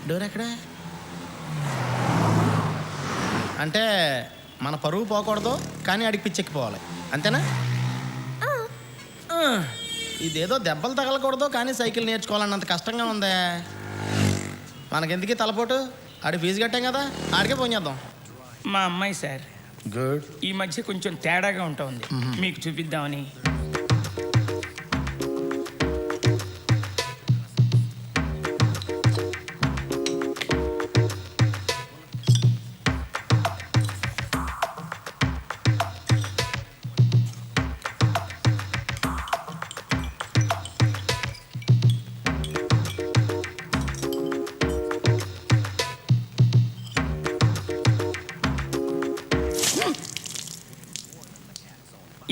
Door ఎక్కడా? అంటే మన పరువు పోకూడదు, కానీ అడిగి పిచ్చెక్కిపోవాలి, అంతేనా? ఇదేదో దెబ్బలు తగలకూడదు, కానీ సైకిల్ నేర్చుకోవాలన్నంత కష్టంగా ఉందే. మనకెందుకు తలపోటు? ఆడి ఫీజు కట్టాం కదా, ఆడికే ఫోన్ చేద్దాం. మా అమ్మాయి సార్ గుడ్. ఈ మధ్య కొంచెం తేడాగా ఉంటుంది, మీకు చూపిద్దామని.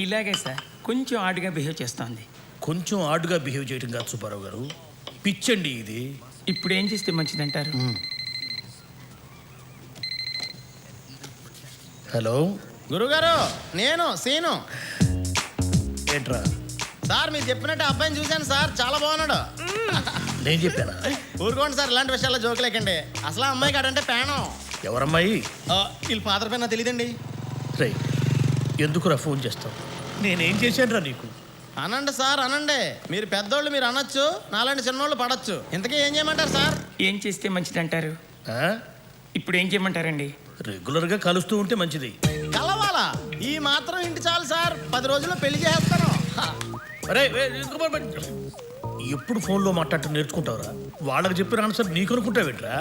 ఇలాగే సార్ కొంచెం ఆడుగా బిహేవ్ చేస్తోంది. కొంచెం ఆడుగా బిహేవ్ చేయడం కాదు సుబ్బారావు గారు, పిచ్చండి ఇది. ఇప్పుడు ఏం చేస్తే మంచిదంటారు? హలో గురుగారు, నేను సీను. ఏంట్రా? సార్ మీరు చెప్పినట్టు అబ్బాయిని చూశాను సార్, చాలా బాగున్నాడు. నేను చెప్పానా? ఊరుకోండి సార్, ఇలాంటి విషయాల్లో జోకులేకండి. అసలు ఆ అమ్మాయి కాడంటే ప్రాణం. ఎవరమ్మాయి? వీళ్ళ ఫాదర్ పైన తెలియదండి. రే, ఎందుకురా ఫోన్ చేస్తావు? నేనేం చేశానురా నీకు? అనండి సార్, అనండి. మీరు పెద్దోళ్ళు, మీరు అనొచ్చు, నాలాంటి చిన్నోళ్ళు పడచ్చు. ఇంతకీ ఏం చేయమంటారు సార్? ఏం చేస్తే మంచిదంటారు? ఆ? ఇప్పుడు ఏం చేయమంటారండి? రెగ్యులర్గా కలుస్తూ ఉంటే మంచిది. కలవాలా? ఈ మాత్రం ఇంటి చాలు సార్, 10 రోజుల్లో పెళ్లి చేస్తాను. అరే ఎప్పుడు ఫోన్లో మాట్లాడటం నేర్చుకుంటావురా? వాళ్ళకి చెప్పిన ఆన్సర్ నీకు అనుకుంటావేంట్రా?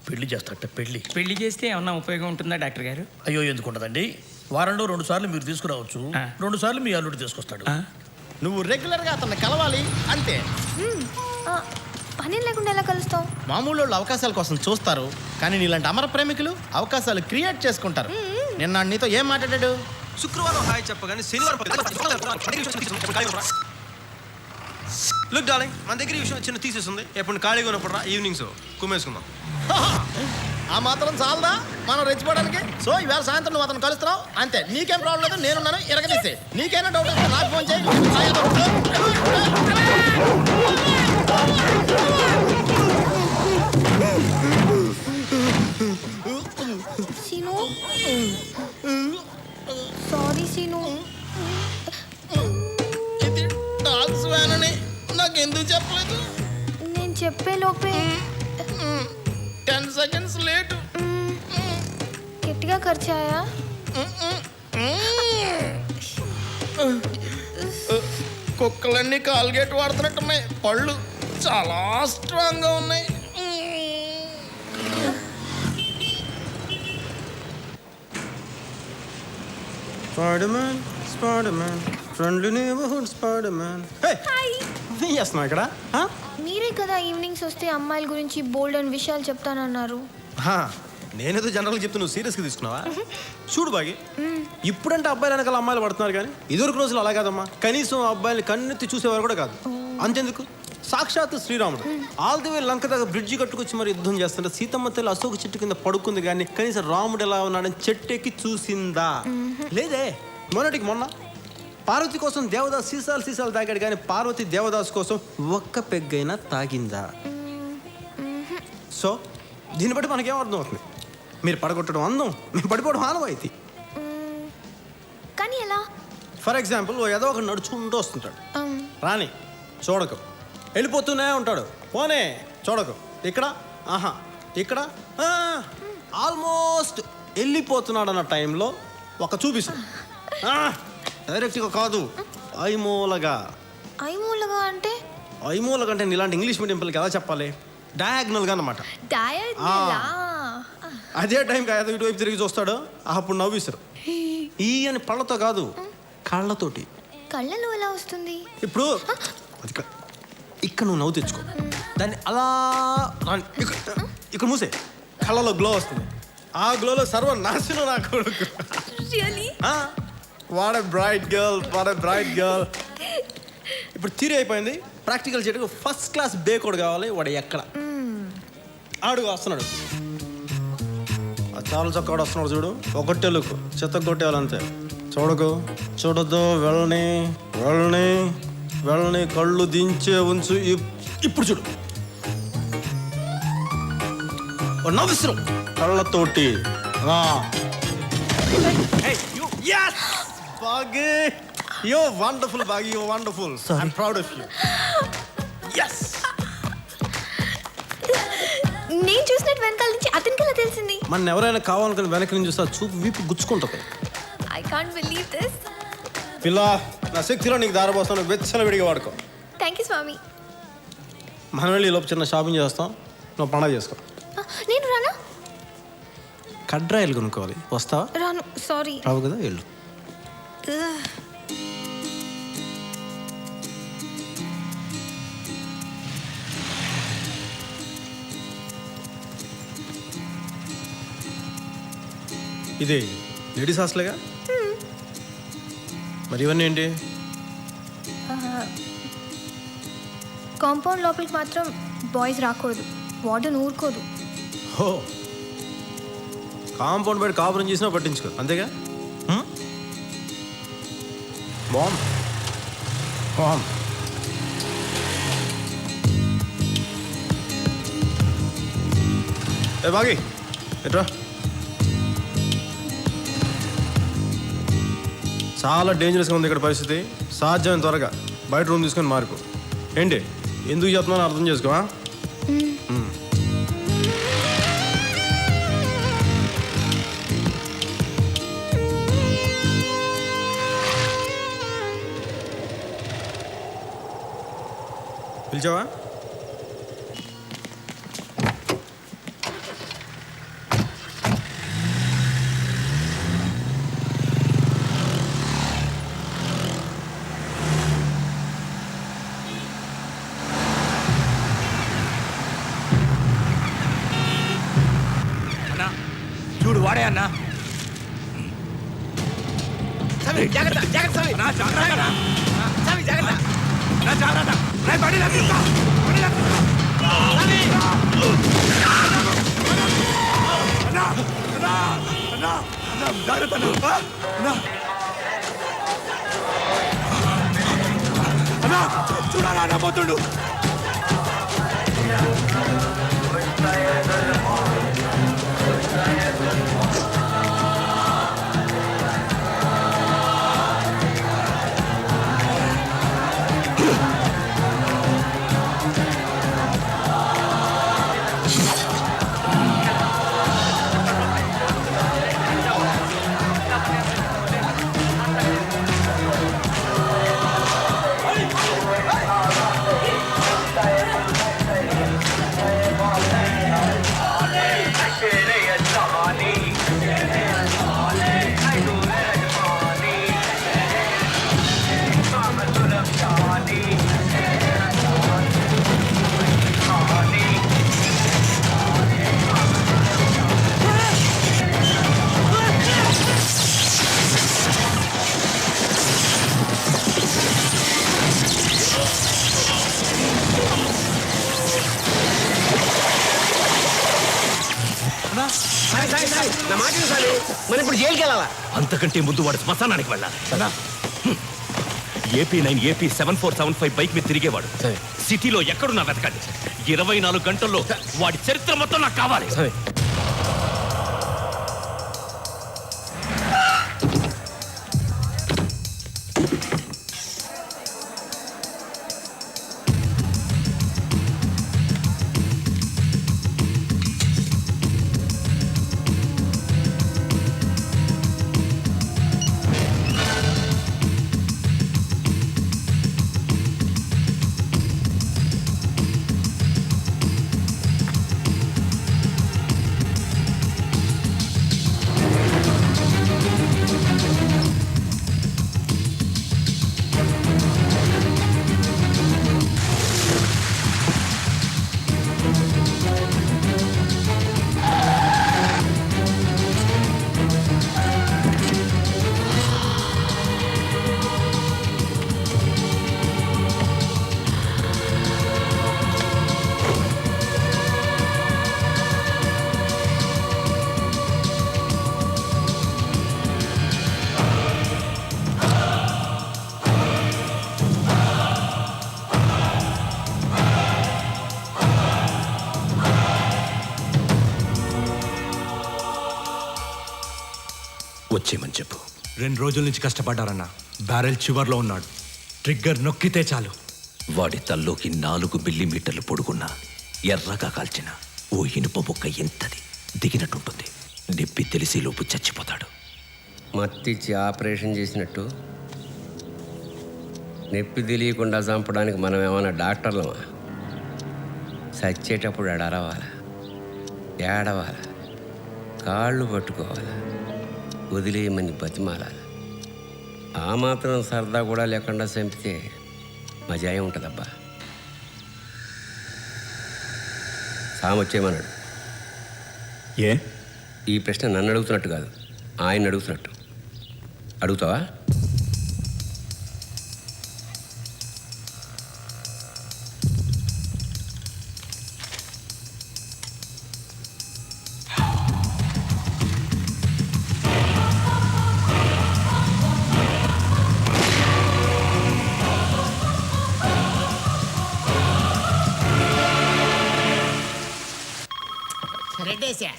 పెళ్లి చేస్తాట పెళ్లి. పెళ్లి చేస్తే ఏమన్నా ఉపయోగం ఉంటుందా డాక్టర్ గారు? అయ్యో, ఎందుకుండదండి. వారంలో 2 సార్లు మీరు తీసుకురావచ్చు, 2 సార్లు మీ అల్లుడు తీసుకొస్తాడు. నువ్వు రెగ్యులర్గా అతన్ని కలవాలి అంతే. పని లేకుండా ఎలా కలుస్తావు? మామూలు వాళ్ళు అవకాశాల కోసం చూస్తారు, కానీ నీలాంటి అమర ప్రేమికులు అవకాశాలు క్రియేట్ చేసుకుంటారు. నిన్న నీతో ఏం మాట్లాడాడు? శుక్రవారం హాయ్ చెప్పగానే శనివారం లుక్ డార్లింగ్, మన దగ్గర ఈ విషయం చిన్న తీసేస్తుంది. ఎప్పుడు ఖాళీగా ఉన్నప్పుడు రా, ఈవినింగ్స్ కుమ్మేసుకుందాం. ఆ మాత్రం చాలదా మనం రెచ్చిపోవడానికి? సో ఇవాళ సాయంత్రం నువ్వు అతను కలుస్తున్నావు అంతే, నీకేం ప్రాబ్లం లేదు, నేనున్నాను, ఎరగదీస్తే. నీకైనా డౌట్ వస్తే నాకు ఫోన్ చేయి. సీను, సారీ సీను. ఇది డాగ్స్ వ్యాన్ అని నాకు ఎందుకు చెప్పలేదు? నేను చెప్పే లోపే 10 సెకండ్స్ లేటు. గట్టిగా ఖర్చాయా? కుక్కలన్నీ కాల్గేట్ వాడుతున్నట్టున్నాయి, పళ్ళు చాలా స్ట్రాంగ్గా ఉన్నాయి. Spiderman, Spiderman, friendly neighbourhood Spiderman. ఏం చేస్తున్నావు ఇక్కడ? మీరే కదా ఈవినింగ్స్ వస్తే అమ్మాయిల గురించి బోల్డ్ అని విషయాలు చెప్తానన్నారు. నేనేదో జనరల్గా చెప్తే నువ్వు సీరియస్గా తీసుకున్నావా? చూడు బాగి, ఇప్పుడంటే అబ్బాయిలు వెనకాల అమ్మాయిలు పడుతున్నారు, కానీ ఇదివరకు రోజులు అలా కాదమ్మా. కనీసం అబ్బాయిలు కన్నెత్తి చూసేవారు కూడా కాదు. అంతెందుకు, సాక్షాత్ శ్రీరాముడు ఆల్ ది వే లంక దగ్గర బ్రిడ్జి కట్టుకొచ్చి మరి యుద్ధం చేస్తుంటే సీతమ్మ తల్లి అశోక చెట్టు కింద పడుకుంది, కానీ కనీసం రాముడు ఎలా ఉన్నాడని చెట్టెక్కి చూసిందా? లేదే. మొన్నటికి మొన్న పార్వతి కోసం దేవదాస్ సీసాలు తాగాడు, కానీ పార్వతి దేవదాస్ కోసం ఒక్క పెగ్గైనా తాగిందా? సో దీన్ని బట్టి మనకేం అర్థం అవుతుంది? మీరు పడగొట్టడం అందం, మేము పడిపోవడం ఆనవాయితీ. కానీ ఎలా? ఫర్ ఎగ్జాంపుల్, ఏదో ఒక నడుచుకుంటూ వస్తుంటాడు, రాని చూడకు, వెళ్ళిపోతూనే ఉంటాడు, పోనే చూడకు, ఇక్కడ ఆహా ఇక్కడ ఆల్మోస్ట్ వెళ్ళిపోతున్నాడు అన్న టైంలో ఒక చూపిస్తాడు. డైరెక్ట్గా కాదు, ఐమూలగా. ఐమూలగా అంటే? ఐమూలగా అంటే ఇలాంటి ఇంగ్లీష్ మీడియం పిల్లలకి ఎలా చెప్పాలి? డయాగ్నల్గా అనమాట. అదే టైంకి ఏదో ఇటువైపు తిరిగి చూస్తాడు, అప్పుడు నవ్విస్తారు. ఈ అని పళ్ళతో కాదు, కళ్ళతోటి. కళ్ళలో ఎలా వస్తుంది? ఇప్పుడు ఇక్కడ నువ్వు నవ్వు తెచ్చుకో, దాన్ని అలా ఇక్కడ మూసే, కళ్ళలో గ్లో వస్తుంది. ఆ గ్లోలో సర్వనాశనం నా కొడుకు. What a bright girl. ఇప్పుడు థియరీ అయిపోయింది, ప్రాక్టికల్ చేయడానికి ఫస్ట్ క్లాస్ బేకోడ్ కావాలి. వాడు ఎక్కడ ఆడుగు వస్తున్నాడు, చాలా చక్కగా వస్తున్నాడు చూడు. ఒకటే లుక్, చెత్త కొట్టేవాళ్ళంతే. చూడొద్దు, వెళ్ళని కళ్ళు దించే ఉంచు. ఇప్పుడు చూడు, నవ్విస్తున్నాం కళ్ళతోటి బాగి యో వండర్ఫుల్ బాగి యో wonderful I'm proud of you yes నేను చూసినట్టు వెనకాల నుంచి అతనికి ఎలా తెలిసింది? మన ఎవరైనా కావాలనుకుని వెనక నుంచి చూస్తే చూపు వీపు గుచ్చుకుంటుంది. I can't believe this. పిల్ల నా శక్తిలో నీకు దారపోస్తాను వెచ్చల విడిగా వాడుకో. థ్యాంక్ యూ స్వామి. మనం వెళ్ళి లోపు చిన్న షాపింగ్ చేస్తాం, నువ్వు పండగ చేసుకో. నేను రానా? కడ్రాయిలు కొనుక్కోవాలి, వస్తావా? రాను, సారీ. రావు కదా, వెళ్ళు. ఇది లేడీస్ హాస్టలేగా? మరి ఇవన్నీ ఏంటి? కాంపౌండ్ లోపలికి మాత్రం బాయ్స్ రాకూడదు, వార్డెన్ ఊరుకోదు. హో, కాంపౌండ్ బయట కాపురం చేసినా పట్టించుకో, అంతేగా? బామ్ బామ్ ఏ బాగి ఎట్రా. చాలా డేంజరస్గా ఉంది ఇక్కడ పరిస్థితి. సాధ్యం త్వరగా బయట రూమ్ తీసుకొని మారిపో. ఏంటి ఎందుకు చెప్తున్నానో అర్థం చేసుకో. పిలిచావా? అన్నా చూడు వాడే అన్నా. జాగ్రత్త జాగ్రత్త నా జాగ్రత్త జాగ్రత్త నా జాగ్రత్త రే బడి లాగా బడి లాగా అన్నా అన్నా అన్నా అన్నా జాగ్రత్త అన్నా అన్నా చూడాలా నా పోతుండు. మరి ఇప్పుడు జైలుకి వెళ్ళాలా? అంతకంటే ముందు వాడు శ్మశానానికి వెళ్ళాలి. AP9 AP 7475 బైక్ మీద తిరిగేవాడు. సిటీలో ఎక్కడున్నా వెతకండి. 24 గంటల్లో వాడి చరిత్ర మొత్తం నాకు కావాలి. వచ్చేయమని చెప్పు. 2 రోజుల నుంచి కష్టపడ్డారన్న. బ్యారెల్ చివర్లో ఉన్నాడు. ట్రిగ్గర్ నొక్కితే చాలు. వాడి తల్లోకి 4 మిల్లీమీటర్లు పొడుగున్న ఎర్రగా కాల్చిన ఓ ఇనుప బొక్క ఎంతది దిగినట్టుంటుంది. నిప్పి తెలిసేలోపు చచ్చిపోతాడు. మత్తిచ్చి ఆపరేషన్ చేసినట్టు నొప్పి తెలియకుండా చంపడానికి మనం ఏమైనా డాక్టర్లమా? చచ్చేటప్పుడు అడరవాలా, ఏడవాలా, కాళ్ళు పట్టుకోవాలా, వదిలేయమని బతిమాలాలి. ఆ మాత్రం సరదా కూడా లేకుండా చంపితే మజాయే ఉంటుందబ్బా. సామొచ్చేయమన్నాడు. ఏ? ఈ ప్రశ్న నన్ను అడుగుతున్నట్టు కాదు, ఆయన అడుగుతున్నట్టు. అడుగుతావా?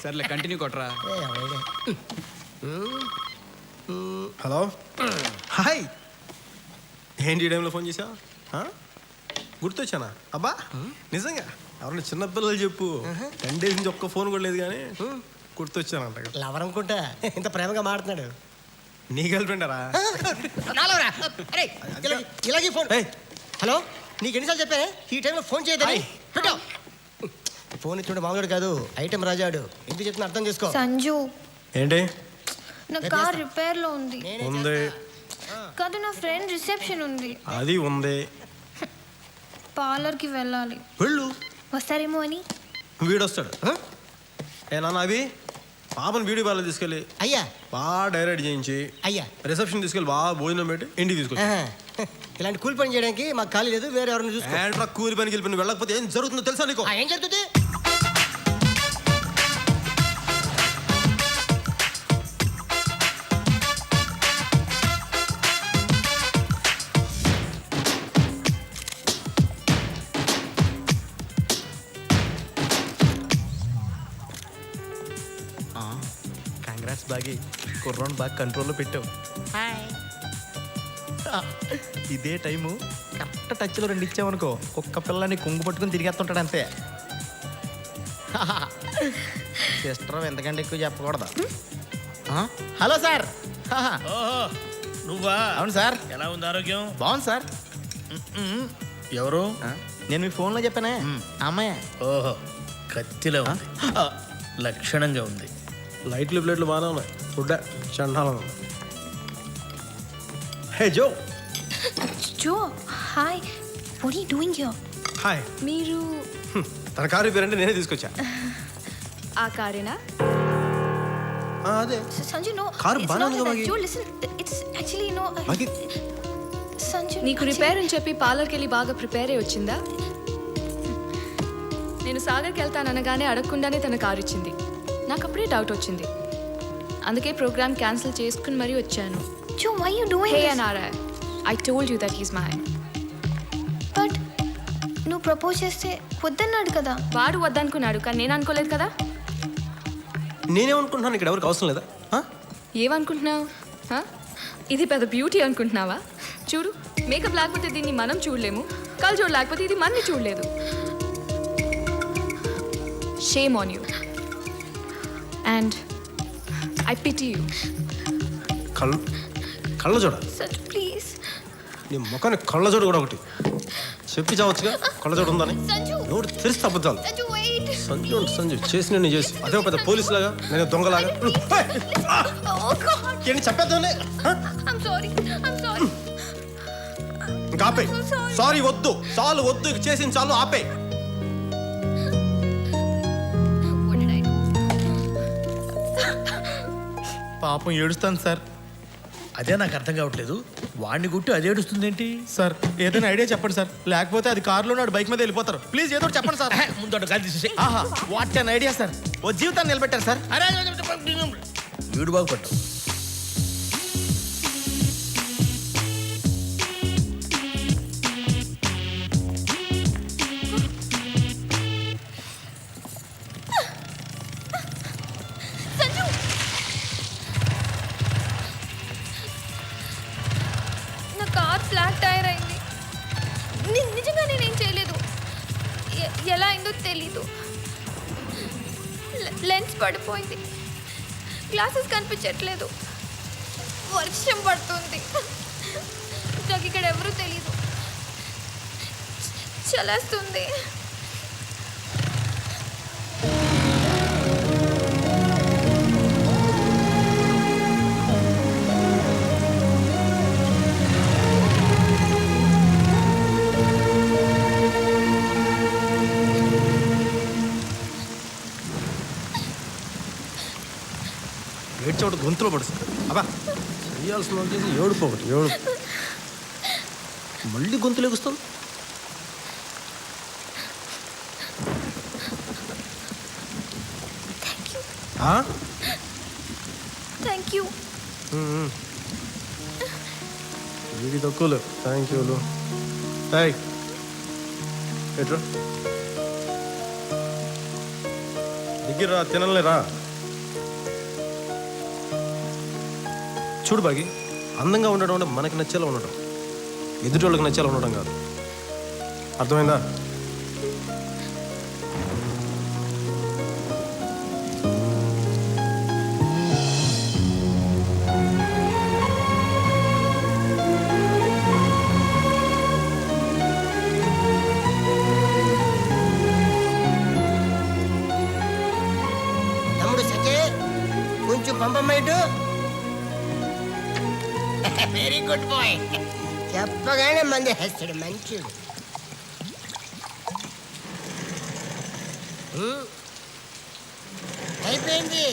సర్లే కంటిన్యూ కొట్రా. Hello, hi. ఏంటి ఈ టైంలో ఫోన్ చేసా? గుర్తొచ్చానా? అబ్బా నిజంగా ఎవరన్నా చిన్నపిల్లలు చెప్పు. 10 days నుంచి ఒక్క ఫోన్ కూడా లేదు కానీ గుర్తొచ్చానంట. లవర్ అనుకుంటా ఇంత ప్రేమగా మాడుతున్నాడు. నీ గర్ల్ ఫ్రెండరా? ఇలాగే ఫోన్. హలో, నీకు ఎన్నిసార్లు చెప్పానే ఈ టైంలో ఫోన్ చేయదని? పెట్టావు ఫోన్ ఇచ్చుంటే మామూలు కాదు, ఐటెం రాజాడు. ఎందుకు చెప్తున్నా అర్థం చేసుకో. సంజు, ఏంటి? నా కార్ రిపేర్ లో ఉంది. ఉంది కాదు, నా ఫ్రెండ్ రిసెప్షన్ ఉంది. అది ఉంది. పార్లర్ కి వెళ్ళాలి. వెళ్ళు, వస్తారేమో అని. వీడొస్తాడు. ఏ నాన్న, అవి పాపను బ్యూటీ పార్లర్ తీసుకెళ్ళి అయ్యా బాగా డైరెక్ట్ చేయించి అయ్యా రిసెప్షన్ తీసుకెళ్ళి బాగా భోజనం పెట్టి ఇంటికి తీసుకొచ్చి. ఇలాంటి కూలి పని చేయడానికి మాకు ఖాళీ లేదు, వేరే ఎవరిని చూసుకో. ఏంట్రా కూలి పనికి వెళ్ళి వెళ్ళకపోతే ఏం జరుగుతుందో తెలుసా నీకు? ఏం జరుగుతుంది? కంగ్రాట్స్ బాగి, కుర్రోని బాగా కంట్రోల్లో పెట్టావు. ఇదే టైము కరెక్ట్ టచ్లో 2 ఇచ్చావనుకో, ఒక్క పిల్లని కొంగు పట్టుకుని తిరిగేస్తుంటాడు అంతే. సిస్టర్ ఎంతకంటే ఎక్కువ చెప్పకూడదు. Hello sir. ఓహో, నువ్వా? అవును సార్. ఎలా ఉంది ఆరోగ్యం? బాగుంది సార్. ఎవరు? నేను మీ ఫోన్లో చెప్పానే, అమ్మాయి. ఓహో, కత్తిలో ఉంది. లక్షణంగా ఉంది. లైట్లు ప్లేట్లు బాగానే ఉన్నాయి, ఫుడ్ చండాలం. Hey Jo. Jo, hi. What are you doing here? Hi. మీరు తన కారు రిపేర్ అంటే నేనే తీసుకొచ్చా. ఆ కారేనా? అదే సంజు, నో. కారు బాగానే ఉంది కదా. జో, లిసన్, ఇట్స్ యాక్చువల్లీ నో. బాగి. సంజు, నీకు రిపేర్ అని చెప్పి పార్లర్కి వెళ్ళి బాగా ప్రిపేర్ అయి వచ్చిందా? నేను సాగర్కి వెళ్తాననగానే అడగకుండానే తన కారు ఇచ్చింది. నాకు అప్పుడే డౌట్ వచ్చింది, అందుకే ప్రోగ్రామ్ క్యాన్సిల్ చేసుకుని మరీ వచ్చాను. జో, why you doing hey this? అనారా, I told you that he's mine. But నువ్వు ప్రపోజ్ చేస్తే వద్దన్నాడు కదా. వాడు వద్దనుకున్నాడు, కానీ నేను అనుకోలేదు కదా. నేనేమనుకుంటున్నాను, ఇక్కడ ఎవరికి అవసరం లేదా? ఏమనుకుంటున్నావు? ఇది పెద్ద బ్యూటీ అనుకుంటున్నావా? చూడు, మేకప్ లేకపోతే దీన్ని మనం చూడలేము, కళ్ళజోడు లేకపోతే ఇది మనని చూడలేదు. Shame on you and I pity you. కళ్ళ చూడ. సంజు, ప్లీజ్. నీ ముఖాన్ని కళ్ళ చూడ కూడా ఒకటి చెప్పి చావచ్చుగా, కళ్ళ చూడ ఉందని. సంజు, నోటి తెరిస్తే అబద్ధాలు. సంజు, wait. సంజు సంజు చేసి నేను చేసి అదే పెద్ద పోలీస్ లాగా, నేను దొంగలాగా. Oh God. ఏంటి చెప్పేద్దానే? I'm sorry. I'm sorry. ఇంకా ఆపే. I'm so sorry. సారీ వద్దు, చాలు వద్దు, ఇక చేసింది చాలు, ఆపే. What did I do? పాపం ఏడుస్తాను సార్. అదే నాకు అర్థం కావట్లేదు. వాడిని గుట్టి అదే ఏడుస్తుంది ఏంటి? సార్ ఏదైనా ఐడియా చెప్పండి సార్, లేకపోతే అది కారులో నాడు బైక్ మీద వెళ్ళిపోతారు. ప్లీజ్ ఏదో ఒకటి చెప్పండి సార్. ముందు కాల్ తీసేసి. ఆహా, వాట్ అన్ ఐడియా సార్. ఓ జీవితాన్ని నిలబెట్టారు సార్. అరే వీడు బాగుపడ్డావు. ఏమైందో తెలీదు. లెన్స్ పడిపోయింది, గ్లాసెస్ కనిపించట్లేదు, వర్షం పడుతుంది, నాకు ఇక్కడ ఎవరూ తెలీదు, చలేస్తుంది. ఏడ్చోటి గొంతులో పడుతుంది. అబ్బా చేయాల్సిన వాళ్ళు చేసి ఏడుపు ఒకటి ఏడుపు. మళ్ళీ గొంతులు ఎగుస్తాం. Thank you. వీడి తక్కువలే థ్యాంక్ యూలు. ఎట్రా దగ్గర తినలేరా? చూడు బాగి, అందంగా ఉండడం అంటే మనకి నచ్చేలా ఉండడం, ఎదుటి వాళ్ళకి నచ్చేలా ఉండడం కాదు. అర్థమైందా? తమ్ముడు సకే కొంచెం పంపమ్మేటు. Very good bye. చెప్పగానే మంది హెస్తాడు మంచిడు. అయిపోయింది.